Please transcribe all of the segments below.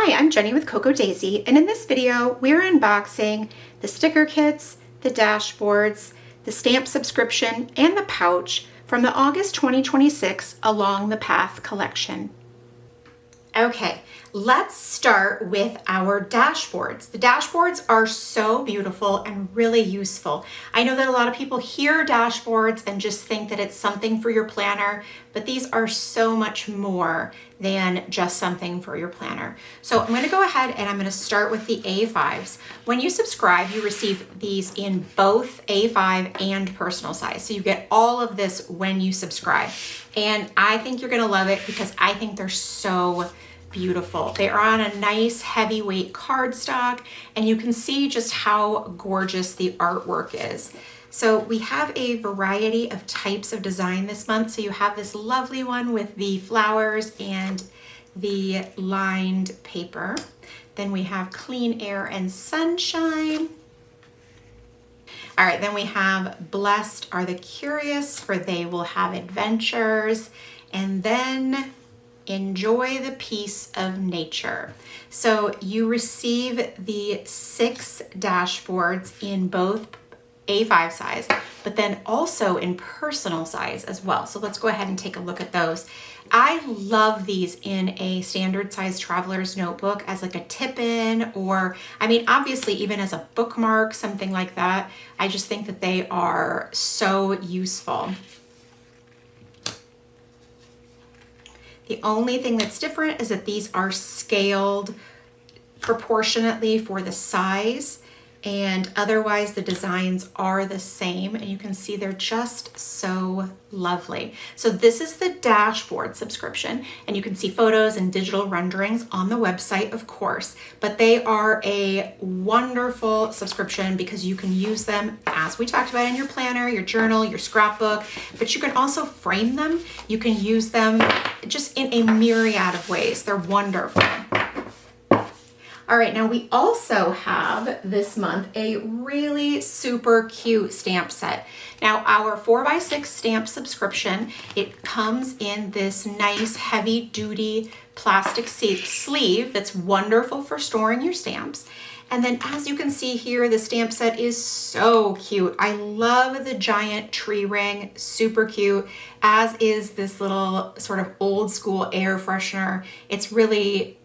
Hi, I'm Jenny with CocoaDaisy, and in this video, we're unboxing the sticker kits, the dashboards, the stamp subscription, and the pouch from the August 2026 Along the Path collection. Okay, let's start with our dashboards. The dashboards are so beautiful and really useful. I know that a lot of people hear dashboards and just think that it's something for your planner, but these are so much more than just something for your planner. So I'm going to go ahead and I'm going to start with the A5s. When you subscribe, you receive these in both A5 and personal size. So you get all of this when you subscribe. And I think you're going to love it because I think they're so beautiful. They are on a nice heavyweight cardstock, and you can see just how gorgeous the artwork is. So we have a variety of types of design this month. So you have this lovely one with the flowers and the lined paper. Then we have clean air and sunshine. All right, then we have blessed are the curious, for they will have adventures. And then enjoy the peace of nature. So you receive the 6 dashboards in both A5 size, but then also in personal size as well. So let's go ahead and take a look at those. I love these in a standard size traveler's notebook as like a tip-in, or I mean, obviously even as a bookmark, something like that. I just think that they are so useful. The only thing that's different is that these are scaled proportionately for the size, and otherwise the designs are the same, and you can see they're just so lovely. So this is the dashboard subscription, and you can see photos and digital renderings on the website, of course, but they are a wonderful subscription because you can use them, as we talked about, in your planner, your journal, your scrapbook, but you can also frame them. You can use them just in a myriad of ways. They're wonderful. All right, now we also have this month a really super cute stamp set. Now our 4x6 stamp subscription, it comes in this nice heavy duty plastic sleeve that's wonderful for storing your stamps. And then as you can see here, the stamp set is so cute. I love the giant tree ring, super cute, as is this little sort of old school air freshener. It's really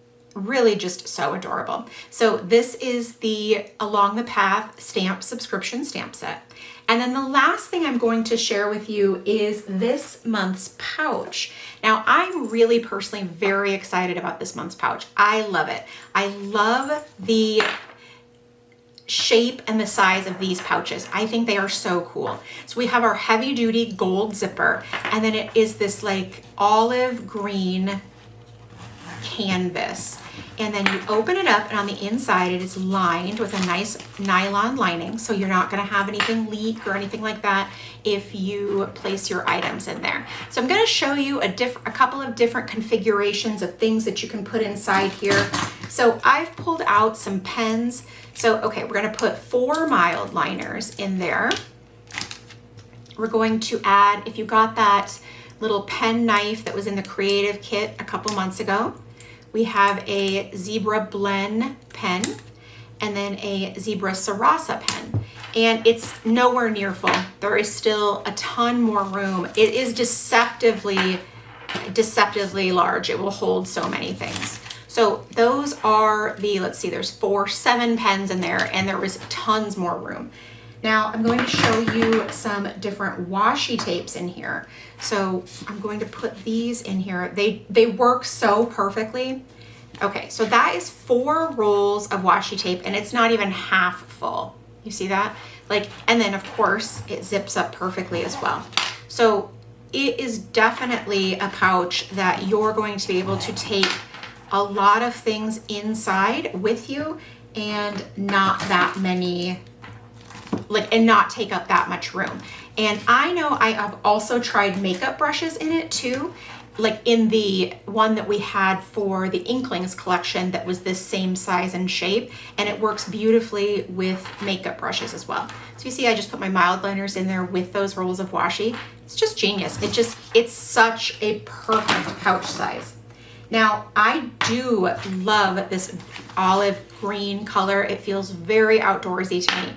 just so adorable. So this is the Along the Path stamp subscription stamp set. And then the last thing I'm going to share with you is this month's pouch. Now, I'm really personally very excited about this month's pouch. I love it. I love the shape and the size of these pouches. I think they are so cool. So we have our heavy duty gold zipper, and then it is this like olive green canvas, and then you open it up, and on the inside it is lined with a nice nylon lining, so you're not going to have anything leak or anything like that if you place your items in there. So I'm going to show you a couple of different configurations of things that you can put inside here. So I've pulled out some pens. So okay, we're going to put 4 mild liners in there. We're going to add, if you got that little pen knife that was in the creative kit a couple months ago, we have a Zebra Blend pen and then a Zebra Sarasa pen. And it's nowhere near full. There is still a ton more room. It is deceptively large. It will hold so many things. So those are the, let's see, there's 7 pens in there, and there is tons more room. Now I'm going to show you some different washi tapes in here. So I'm going to put these in here. They work so perfectly. Okay, so that is 4 rolls of washi tape, and it's not even half full. You see that? And then of course it zips up perfectly as well. So it is definitely a pouch that you're going to be able to take a lot of things inside with you and not that many, and not take up that much room. And I know I have also tried makeup brushes in it too, like in the one that we had for the Inklings collection that was this same size and shape, and it works beautifully with makeup brushes as well. So you see, I just put my mild liners in there with those rolls of washi. It's just genius. It's such a perfect pouch size. Now, I do love this olive green color. It feels very outdoorsy to me.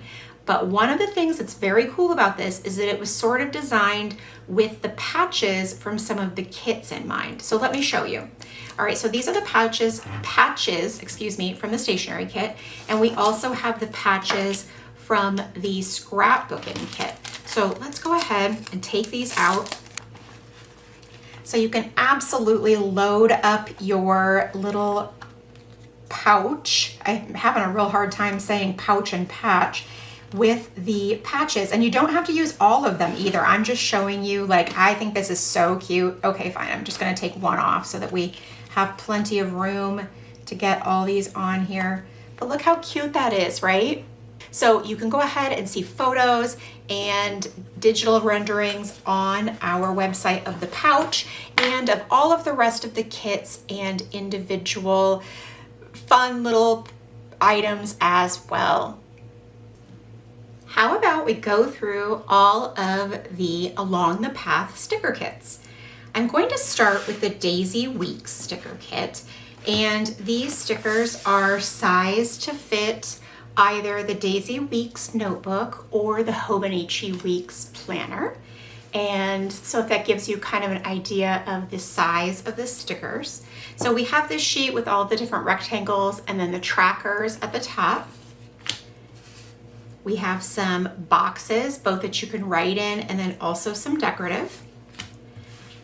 But one of the things that's very cool about this is that it was sort of designed with the patches from some of the kits in mind. So let me show you. All right, so these are the patches, excuse me, from the stationery kit. And we also have the patches from the scrapbooking kit. So let's go ahead and take these out. So you can absolutely load up your little pouch. I'm having a real hard time saying pouch and patch with the patches, and you don't have to use all of them either. I'm just showing you, like, I think this is so cute. Okay, fine, I'm just gonna take one off so that we have plenty of room to get all these on here. But look how cute that is, right? So you can go ahead and see photos and digital renderings on our website of the pouch and of all of the rest of the kits and individual fun little items as well. How about we go through all of the Along the Path sticker kits? I'm going to start with the Daisy Weeks sticker kit, and these stickers are sized to fit either the Daisy Weeks notebook or the Hobonichi Weeks planner. And so that gives you kind of an idea of the size of the stickers. So we have this sheet with all the different rectangles and then the trackers at the top. We have some boxes, both that you can write in and then also some decorative.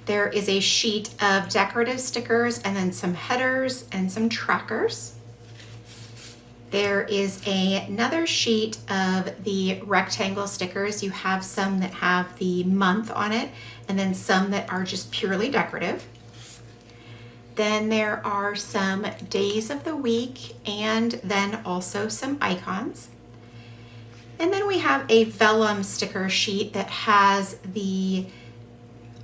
There is a sheet of decorative stickers and then some headers and some trackers. There is another sheet of the rectangle stickers. You have some that have the month on it and then some that are just purely decorative. Then there are some days of the week and then also some icons. And then we have a vellum sticker sheet that has the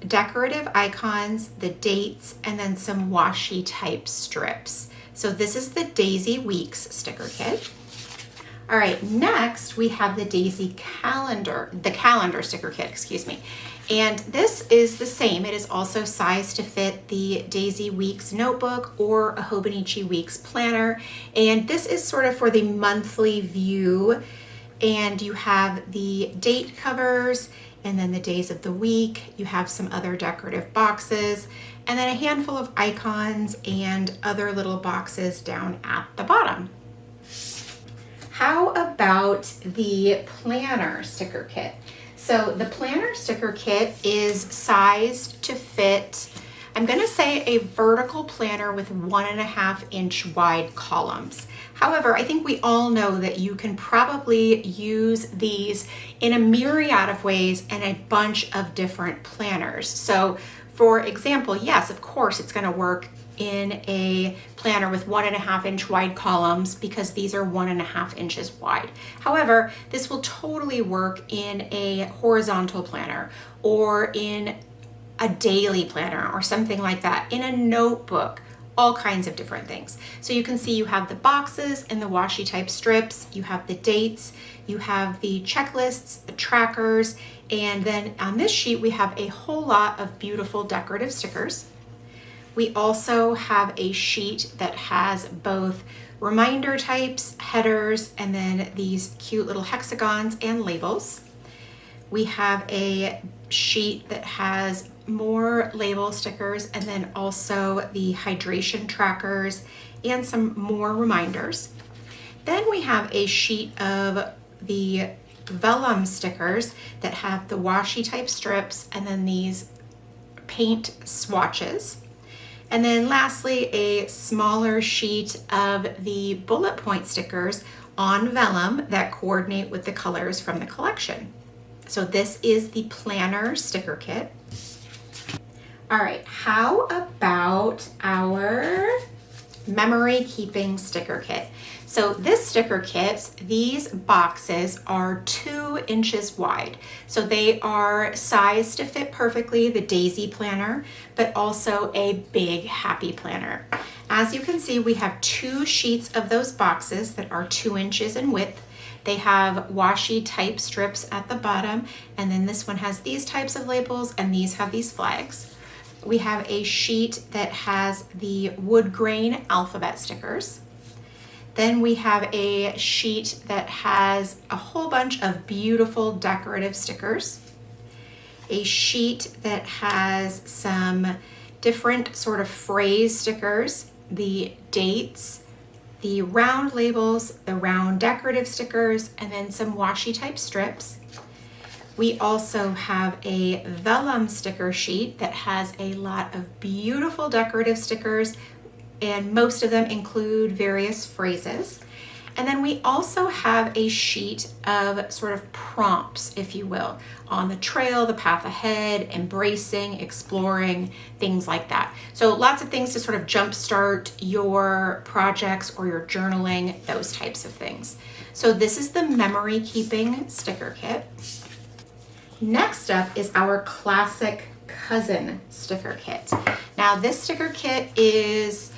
decorative icons, the dates, and then some washi type strips. So this is the Daisy Weeks sticker kit. All right, next we have the Daisy calendar, the calendar sticker kit, excuse me. And this is the same. It is also sized to fit the Daisy Weeks notebook or a Hobonichi Weeks planner. And this is sort of for the monthly view. And you have the date covers and then the days of the week. You have some other decorative boxes and then a handful of icons and other little boxes down at the bottom. How about the planner sticker kit? So the planner sticker kit is sized to fit, I'm gonna say, a vertical planner with 1.5 inch wide columns. However, I think we all know that you can probably use these in a myriad of ways and a bunch of different planners. So for example, yes, of course, it's gonna work in a planner with 1.5 inch wide columns because these are 1.5 inches wide. However, this will totally work in a horizontal planner or in a daily planner or something like that, in a notebook, all kinds of different things. So you can see you have the boxes and the washi type strips, you have the dates, you have the checklists, the trackers, and then on this sheet we have a whole lot of beautiful decorative stickers. We also have a sheet that has both reminder types, headers, and then these cute little hexagons and labels. We have a sheet that has more label stickers and then also the hydration trackers and some more reminders. Then we have a sheet of the vellum stickers that have the washi type strips and then these paint swatches. And then lastly, a smaller sheet of the bullet point stickers on vellum that coordinate with the colors from the collection. So this is the planner sticker kit. All right, how about our memory keeping sticker kit? So this sticker kit, these boxes are 2 inches wide. So they are sized to fit perfectly the Daisy planner, but also a big happy planner. As you can see, we have 2 sheets of those boxes that are 2 inches in width. They have washi type strips at the bottom, and then this one has these types of labels and these have these flags. We have a sheet that has the wood grain alphabet stickers. Then we have a sheet that has a whole bunch of beautiful decorative stickers. A sheet that has some different sort of phrase stickers, the dates, the round labels, the round decorative stickers, and then some washi type strips. We also have a vellum sticker sheet that has a lot of beautiful decorative stickers, and most of them include various phrases. And then we also have a sheet of sort of prompts, if you will, on the trail, the path ahead, embracing, exploring, things like that. So lots of things to sort of jumpstart your projects or your journaling, those types of things. So this is the memory keeping sticker kit. Next up is our classic cousin sticker kit. Now this sticker kit is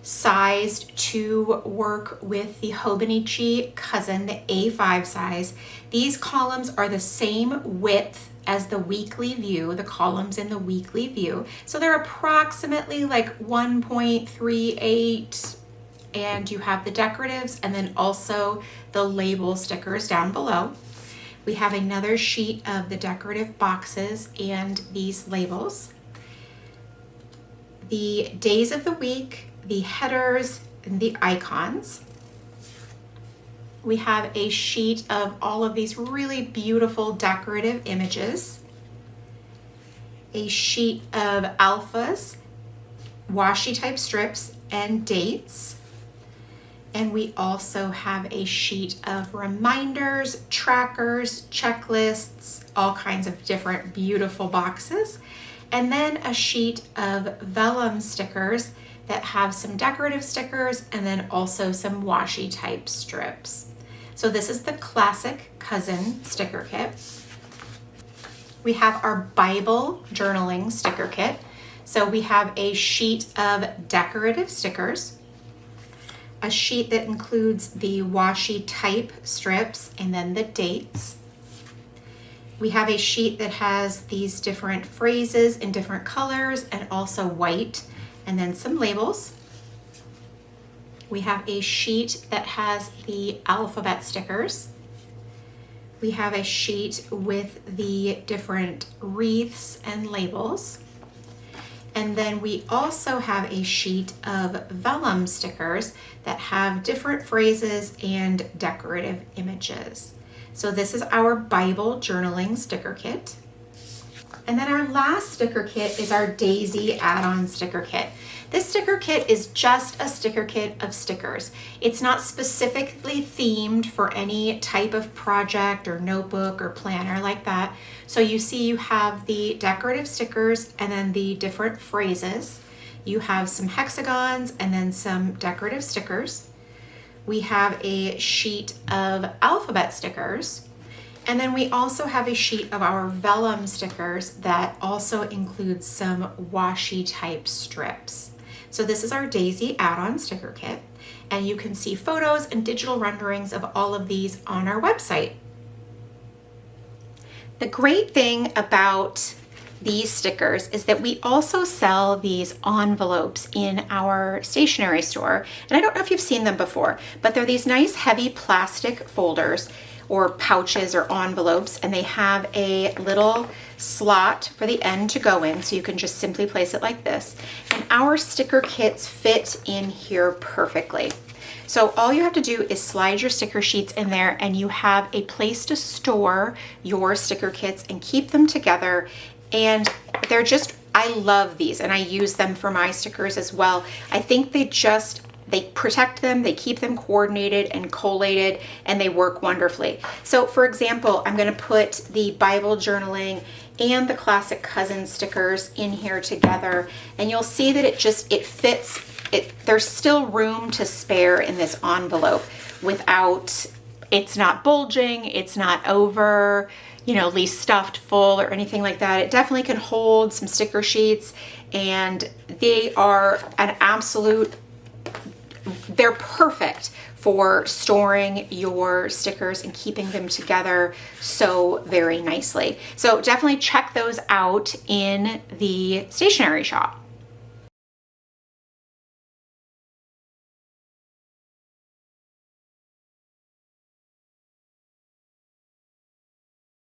sized to work with the Hobonichi Cousin, the A5 size. These columns are the same width as the weekly view, the columns in the weekly view. So they're approximately like 1.38, and you have the decoratives and then also the label stickers down below. We have another sheet of the decorative boxes and these labels. The days of the week, the headers, and the icons. We have a sheet of all of these really beautiful decorative images. A sheet of alphas, washi type strips, and dates. And we also have a sheet of reminders, trackers, checklists, all kinds of different beautiful boxes. And then a sheet of vellum stickers that have some decorative stickers and then also some washi type strips. So this is the classic cousin sticker kit. We have our Bible journaling sticker kit. So we have a sheet of decorative stickers, a sheet that includes the washi type strips and then the dates. We have a sheet that has these different phrases in different colors and also white, and then some labels. We have a sheet that has the alphabet stickers. We have a sheet with the different wreaths and labels. And then we also have a sheet of vellum stickers that have different phrases and decorative images. So this is our Bible journaling sticker kit. And then our last sticker kit is our Daisy add-on sticker kit. This sticker kit is just a sticker kit of stickers. It's not specifically themed for any type of project or notebook or planner like that. So you see you have the decorative stickers and then the different phrases. You have some hexagons and then some decorative stickers. We have a sheet of alphabet stickers. And then we also have a sheet of our vellum stickers that also includes some washi type strips. So this is our Daisy add-on sticker kit, and you can see photos and digital renderings of all of these on our website. The great thing about these stickers is that we also sell these envelopes in our stationery store. And I don't know if you've seen them before, but they're these nice heavy plastic folders or pouches or envelopes, and they have a little slot for the end to go in, so you can just simply place it like this. And our sticker kits fit in here perfectly. So all you have to do is slide your sticker sheets in there, and you have a place to store your sticker kits and keep them together. And they're just, I love these, and I use them for my stickers as well. I think they protect them, they keep them coordinated and collated, and they work wonderfully. So for example, I'm going to put the Bible journaling and the classic cousin stickers in here together, and you'll see that it fits. There's still room to spare in this envelope without, it's not bulging, it's not over, stuffed full or anything like that. It definitely can hold some sticker sheets, and they are an absolute they're perfect for storing your stickers and keeping them together so very nicely. So definitely check those out in the stationery shop.